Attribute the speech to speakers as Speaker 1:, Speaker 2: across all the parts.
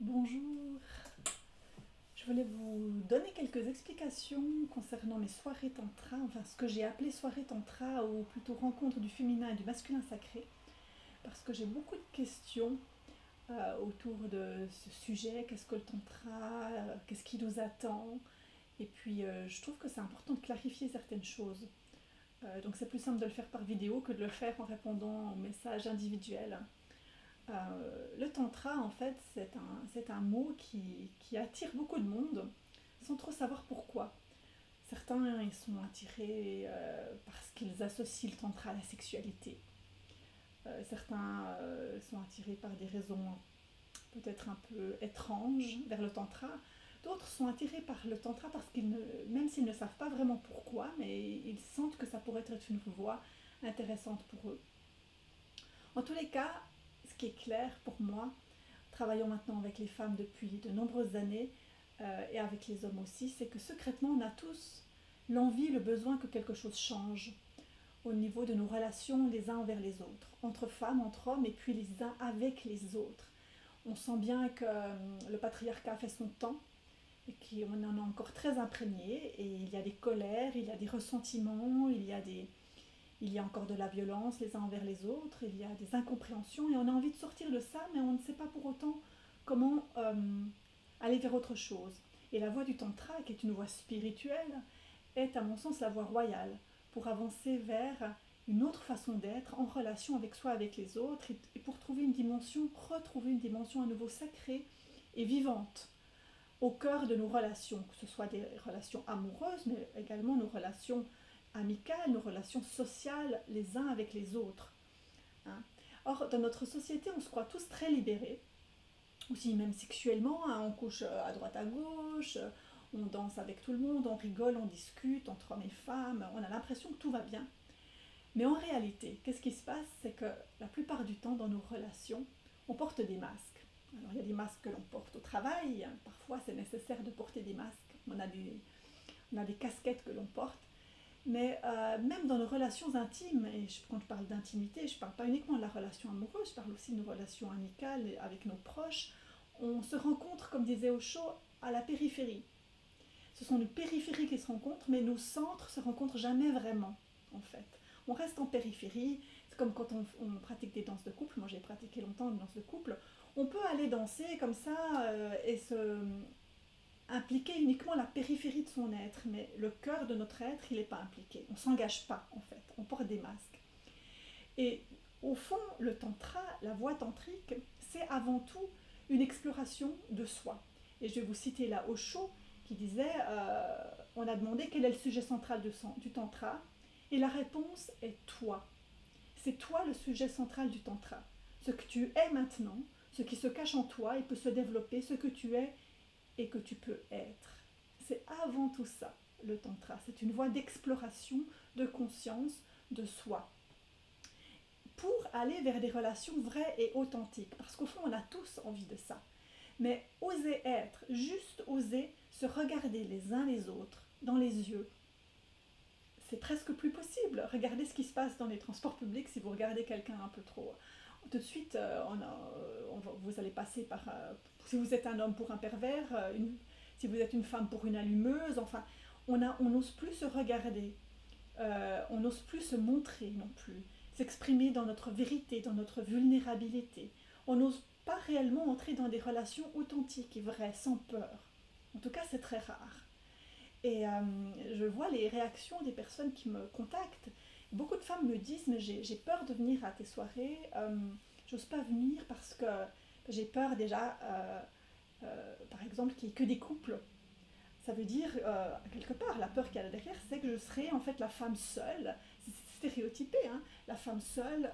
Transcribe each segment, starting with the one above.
Speaker 1: Bonjour, je voulais vous donner quelques explications concernant mes soirées tantra, enfin ce que j'ai appelé soirées tantra ou plutôt rencontre du féminin et du masculin sacré, parce que j'ai beaucoup de questions autour de ce sujet, qu'est-ce que le tantra, qu'est-ce qui nous attend, et puis je trouve que c'est important de clarifier certaines choses. Donc c'est plus simple de le faire par vidéo que de le faire en répondant aux messages individuels. Le tantra, en fait, c'est un mot qui attire beaucoup de monde sans trop savoir pourquoi. Certains ils sont attirés parce qu'ils associent le tantra à la sexualité. Certains sont attirés par des raisons peut-être un peu étranges vers le tantra. D'autres sont attirés par le tantra parce même s'ils ne savent pas vraiment pourquoi, mais ils sentent que ça pourrait être une voie intéressante pour eux. En tous les cas, ce qui est clair pour moi, travaillant maintenant avec les femmes depuis de nombreuses années et avec les hommes aussi, c'est que secrètement on a tous l'envie, le besoin que quelque chose change au niveau de nos relations les uns envers les autres, entre femmes, entre hommes et puis les uns avec les autres. On sent bien que le patriarcat fait son temps et qu'on en est encore très imprégné et il y a des colères, il y a des ressentiments, il y a encore de la violence les uns envers les autres, il y a des incompréhensions et on a envie de sortir de ça, mais on ne sait pas pour autant comment aller vers autre chose. Et la voie du tantra, qui est une voie spirituelle, est à mon sens la voie royale pour avancer vers une autre façon d'être en relation avec soi, avec les autres, et pour trouver une dimension, retrouver une dimension à nouveau sacrée et vivante au cœur de nos relations, que ce soit des relations amoureuses, mais également nos relations amicales, nos relations sociales les uns avec les autres. Hein. Or, dans notre société, on se croit tous très libérés, aussi même sexuellement, hein, on couche à droite à gauche, on danse avec tout le monde, on rigole, on discute entre hommes et femmes, on a l'impression que tout va bien. Mais en réalité, qu'est-ce qui se passe? C'est que la plupart du temps dans nos relations, on porte des masques. Alors il y a des masques que l'on porte au travail, parfois c'est nécessaire de porter des masques, on a des casquettes que l'on porte, mais même dans nos relations intimes, et quand je parle d'intimité, je ne parle pas uniquement de la relation amoureuse, je parle aussi de nos relations amicales avec nos proches, on se rencontre, comme disait Osho, à la périphérie. Ce sont nos périphéries qui se rencontrent, mais nos centres se rencontrent jamais vraiment, en fait. On reste en périphérie, c'est comme quand on pratique des danses de couple, moi j'ai pratiqué longtemps une danse de couple, on peut aller danser comme ça et se impliquer uniquement la périphérie de son être, mais le cœur de notre être, il n'est pas impliqué. On ne s'engage pas, en fait. On porte des masques. Et au fond, le tantra, la voie tantrique, c'est avant tout une exploration de soi. Et je vais vous citer là Osho, qui disait, on a demandé quel est le sujet central du tantra, et la réponse est toi. C'est toi le sujet central du tantra. Ce que tu es maintenant, ce qui se cache en toi et peut se développer, ce que tu es et que tu peux être. C'est avant tout ça, le tantra. C'est une voie d'exploration, de conscience, de soi. Pour aller vers des relations vraies et authentiques. Parce qu'au fond, on a tous envie de ça. Mais oser être, juste oser se regarder les uns les autres dans les yeux, c'est presque plus possible. Regardez ce qui se passe dans les transports publics si vous regardez quelqu'un un peu trop. Tout de suite, vous allez passer par. Si vous êtes un homme pour un pervers, si vous êtes une femme pour une allumeuse, enfin, on n'ose plus se regarder, on n'ose plus se montrer non plus, s'exprimer dans notre vérité, dans notre vulnérabilité. On n'ose pas réellement entrer dans des relations authentiques et vraies, sans peur. En tout cas, c'est très rare. Et je vois les réactions des personnes qui me contactent. Beaucoup de femmes me disent, mais j'ai peur de venir à tes soirées, j'ose pas venir parce que j'ai peur déjà, par exemple, qu'il n'y ait que des couples. Ça veut dire, quelque part, la peur qu'il y a derrière, c'est que je serai en fait la femme seule, c'est stéréotypé, hein, la femme seule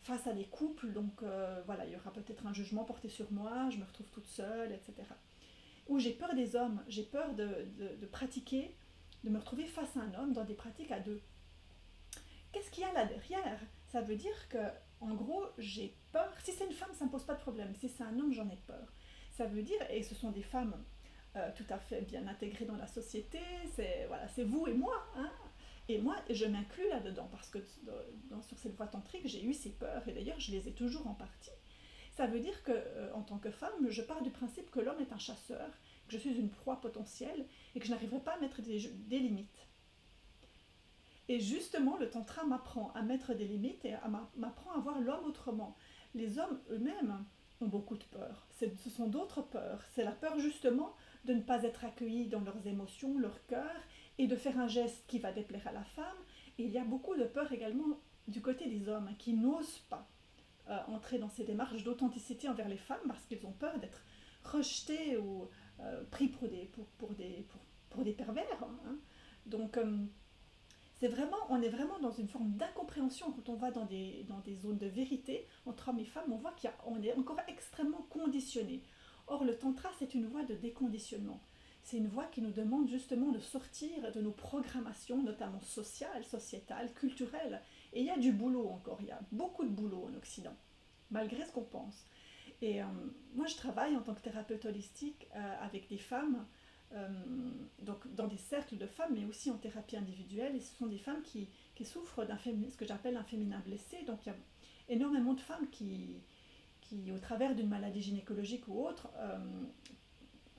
Speaker 1: face à des couples, donc voilà, il y aura peut-être un jugement porté sur moi, je me retrouve toute seule, etc. Ou j'ai peur des hommes, j'ai peur de pratiquer, de me retrouver face à un homme dans des pratiques à deux. Qu'est-ce qu'il y a là derrière? Ça veut dire que, en gros, j'ai peur. Si c'est une femme, ça ne me pose pas de problème. Si c'est un homme, j'en ai peur. Ça veut dire, et ce sont des femmes tout à fait bien intégrées dans la société, c'est vous et moi, hein. Et moi, je m'inclus là-dedans parce que sur cette voie tantrique, j'ai eu ces peurs et d'ailleurs, je les ai toujours en partie. Ça veut dire que, en tant que femme, je pars du principe que l'homme est un chasseur, que je suis une proie potentielle et que je n'arriverai pas à mettre des limites. Et justement, le tantra m'apprend à mettre des limites et m'apprend à voir l'homme autrement. Les hommes eux-mêmes ont beaucoup de peurs. Ce sont d'autres peurs. C'est la peur justement de ne pas être accueillis dans leurs émotions, leur cœur, et de faire un geste qui va déplaire à la femme. Et il y a beaucoup de peur également du côté des hommes qui n'osent pas entrer dans ces démarches d'authenticité envers les femmes parce qu'ils ont peur d'être rejetés ou pris pour des pervers. Hein. Donc, on est vraiment dans une forme d'incompréhension quand on va dans des zones de vérité entre hommes et femmes. On voit qu'on est encore extrêmement conditionné. Or, le tantra, c'est une voie de déconditionnement. C'est une voie qui nous demande justement de sortir de nos programmations, notamment sociales, sociétales, culturelles. Et il y a du boulot encore, il y a beaucoup de boulot en Occident, malgré ce qu'on pense. Et moi, je travaille en tant que thérapeute holistique avec des femmes, euh, donc dans des cercles de femmes, mais aussi en thérapie individuelle. Et ce sont des femmes qui souffrent ce que j'appelle un féminin blessé. Donc il y a énormément de femmes qui au travers d'une maladie gynécologique ou autre,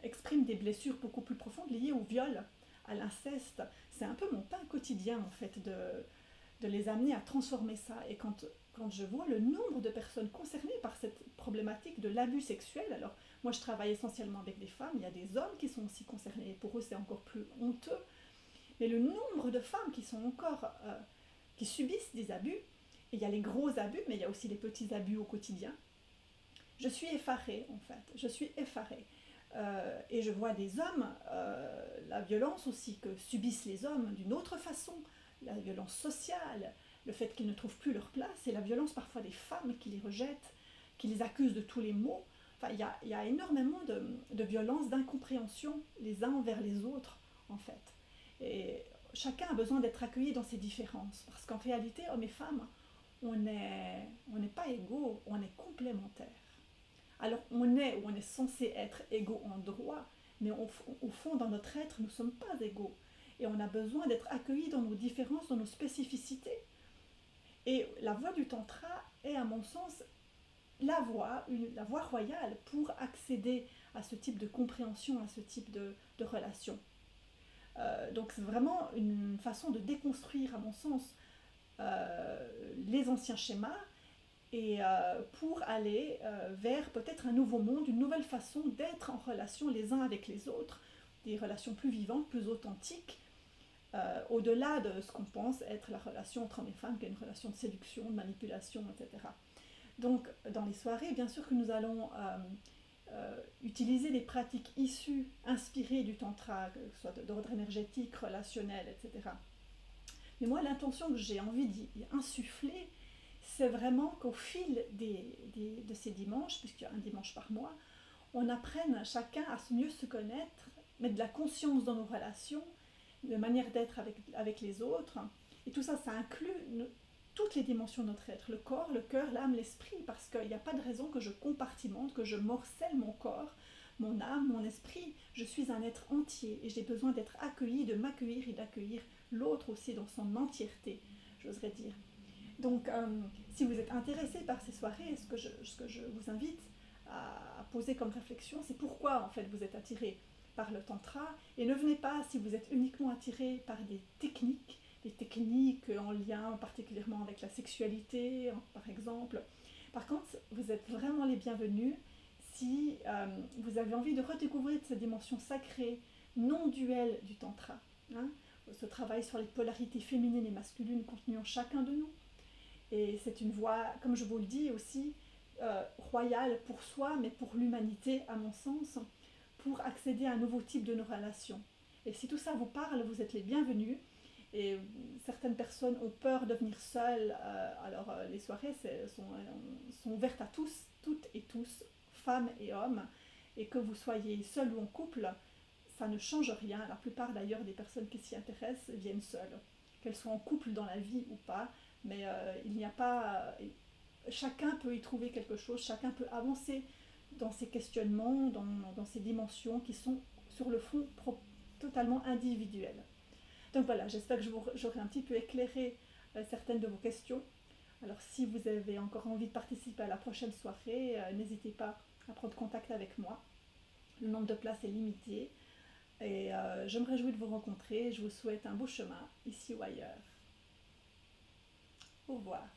Speaker 1: expriment des blessures beaucoup plus profondes liées au viol, à l'inceste. C'est un peu mon pain quotidien, en fait, de les amener à transformer ça. Et quand je vois le nombre de personnes concernées par cette problématique de l'abus sexuel, alors moi je travaille essentiellement avec des femmes, il y a des hommes qui sont aussi concernés, et pour eux c'est encore plus honteux, mais le nombre de femmes qui sont encore, qui subissent des abus, et il y a les gros abus, mais il y a aussi les petits abus au quotidien, je suis effarée en fait, je suis effarée. Et je vois des hommes, la violence aussi que subissent les hommes d'une autre façon, la violence sociale, le fait qu'ils ne trouvent plus leur place, et la violence parfois des femmes qui les rejettent, qui les accusent de tous les maux. Enfin, il y a énormément de violence, d'incompréhension les uns envers les autres, en fait. Et chacun a besoin d'être accueilli dans ses différences, parce qu'en réalité, hommes et femmes, on n'est pas égaux, on est complémentaires. Alors on est censé être égaux en droit, mais au fond, dans notre être, nous ne sommes pas égaux. Et on a besoin d'être accueillis dans nos différences, dans nos spécificités. Et la voie du tantra est, à mon sens, la voie royale pour accéder à ce type de compréhension, à ce type de relation. Donc c'est vraiment une façon de déconstruire, à mon sens, les anciens schémas et pour aller vers peut-être un nouveau monde, une nouvelle façon d'être en relation les uns avec les autres, des relations plus vivantes, plus authentiques, au-delà de ce qu'on pense être la relation entre hommes et femmes, qui est une relation de séduction, de manipulation, etc. Donc dans les soirées, bien sûr que nous allons utiliser des pratiques issues, inspirées du tantra, que ce soit d'ordre énergétique, relationnel, etc. Mais moi, l'intention que j'ai envie d'y insuffler, c'est vraiment qu'au fil de ces dimanches, puisqu'il y a un dimanche par mois, on apprenne chacun à mieux se connaître, mettre de la conscience dans nos relations, de manière d'être avec les autres. Et tout ça, ça inclut toutes les dimensions de notre être, le corps, le cœur, l'âme, l'esprit, parce qu'il n'y a pas de raison que je compartimente, que je morcelle mon corps, mon âme, mon esprit. Je suis un être entier et j'ai besoin d'être accueilli, de m'accueillir et d'accueillir l'autre aussi dans son entièreté, j'oserais dire. Donc, si vous êtes intéressé par ces soirées, ce que je vous invite à poser comme réflexion, c'est pourquoi en fait vous êtes attiré par le tantra, et ne venez pas si vous êtes uniquement attiré par des techniques en lien particulièrement avec la sexualité, par exemple. Par contre, vous êtes vraiment les bienvenus si vous avez envie de redécouvrir cette dimension sacrée, non duelle du tantra. Hein, ce travail sur les polarités féminines et masculines contenues en chacun de nous. Et c'est une voie, comme je vous le dis aussi, royale pour soi, mais pour l'humanité, à mon sens, pour accéder à un nouveau type de nos relations. Et si tout ça vous parle, vous êtes les bienvenus. Et certaines personnes ont peur de venir seules, alors les soirées sont ouvertes à tous, toutes et tous, femmes et hommes, et que vous soyez seul ou en couple, ça ne change rien. La plupart d'ailleurs des personnes qui s'y intéressent viennent seules, qu'elles soient en couple dans la vie ou pas, mais il n'y a pas... chacun peut y trouver quelque chose, chacun peut avancer dans ses questionnements, dans ces dimensions qui sont sur le fond totalement individuelles. Donc voilà, j'espère que j'aurai un petit peu éclairé certaines de vos questions. Alors si vous avez encore envie de participer à la prochaine soirée, n'hésitez pas à prendre contact avec moi. Le nombre de places est limité et je me réjouis de vous rencontrer. Je vous souhaite un beau chemin, ici ou ailleurs. Au revoir.